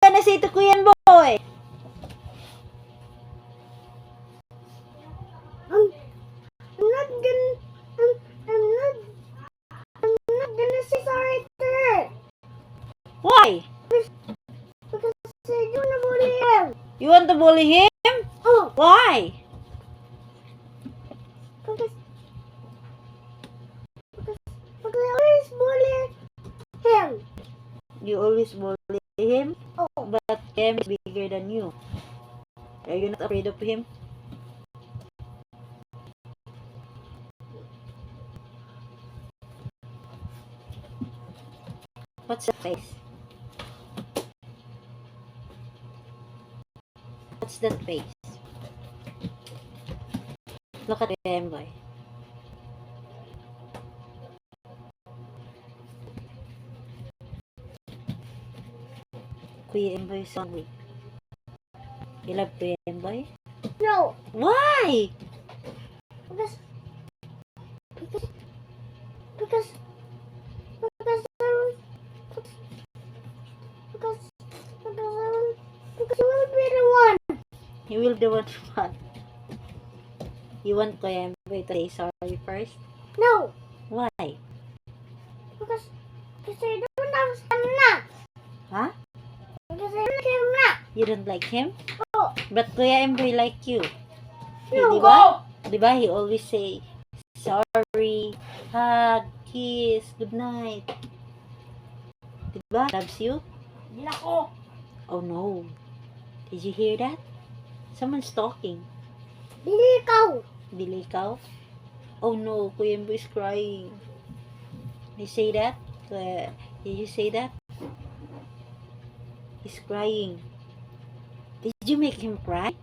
gonna say to Kuya Boy? I'm not gonna say sorry to her. Why? Because I don't wanna bully him. You want to bully him? Oh, Why? because I always bully him. You always bully him, Oh, but him is bigger than you. Are you not afraid of him? What's that face? What's that face? Look at him, boy. Kuya Emboy is so weak. You love Kuya Emboy? no. Why? Because because you will be the one. You will do what you want. You want Kuya Emboy to say sorry first? No, Why? because I don't understand that. Huh? Because I don't care that. You don't like him? Oh, But Kuya Emboy like you. no. Diba? Diba? He always say sorry, hug, kiss, good night. Diba? Loves you? Nako. Oh no. Did you hear that? Someone's talking. Dili ikaw. Dili ikaw? Oh no, Kuya Emboy is crying. Did you say that? Did you say that? He's crying. Did you make him cry?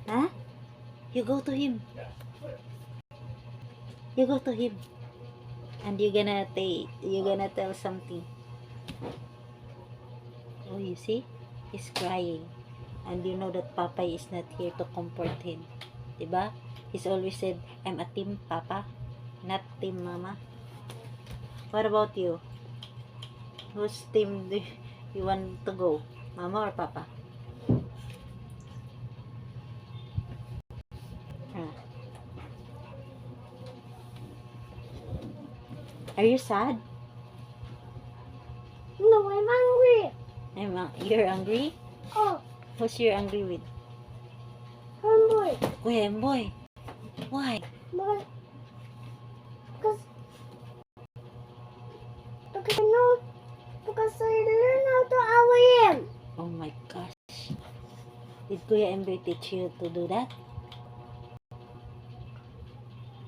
Huh? You go to him. You go to him. And you're gonna tell something. Oh, you see? He's crying. And you know that Papa is not here to comfort him. Diba? He's always said, I'm a team Papa, not team Mama. What about you? Whose team do you want to go? Mama or Papa? Huh? Are you sad? No, I'm hungry. You're angry? Oh, Who's you're angry with? hungry. Kuya Emboy. Why? Because I know, because I learn how to avoid him. Oh my gosh. Did Kuya Emboy teach you to do that?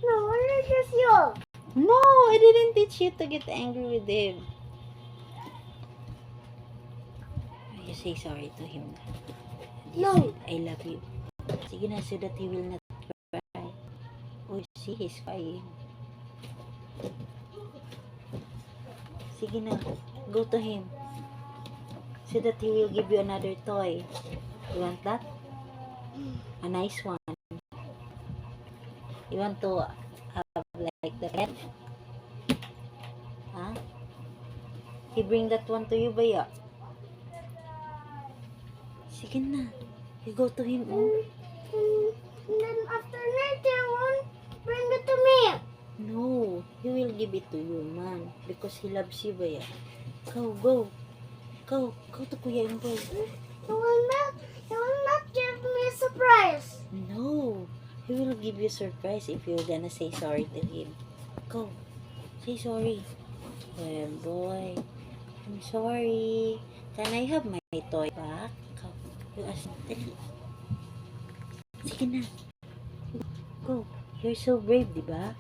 No, only just you. No, I didn't teach you to get angry with him. You say sorry to him. You No. said, I love you. Sige na, so that he will not cry. Oh, see, he's crying. Sige na, go to him. So that he will give you another toy. You want that? A nice one. You want to have like the pet? Huh? He bring that one to you ba ya? Sige na. You go to him. Oh. And then after that, they won't bring it to me. No, he will give it to you, man. Because he loves you ba ya? Go. Go to Kuya Emboy. You will not give me a surprise. No, he will give you a surprise if you're gonna say sorry to him. Go, say sorry. Kuya Emboy, I'm sorry. Can I have my toy back? Go, you ask. Dali. Sige na. Go. You're so brave, di ba?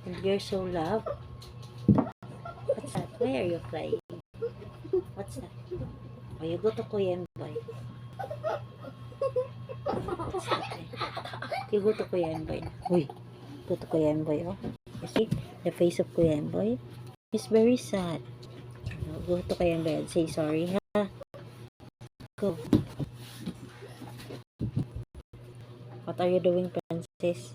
And you're so loved. What's that? Why are you crying? What's that? Oh, you go to Kuya Emboy. You go to Kuya Emboy. Uy, go to Kuya Emboy. Oh. You see the face of Kuya Emboy? He's very sad. Go to Kuya Emboy and say sorry, ha? Go. What are you doing, princess?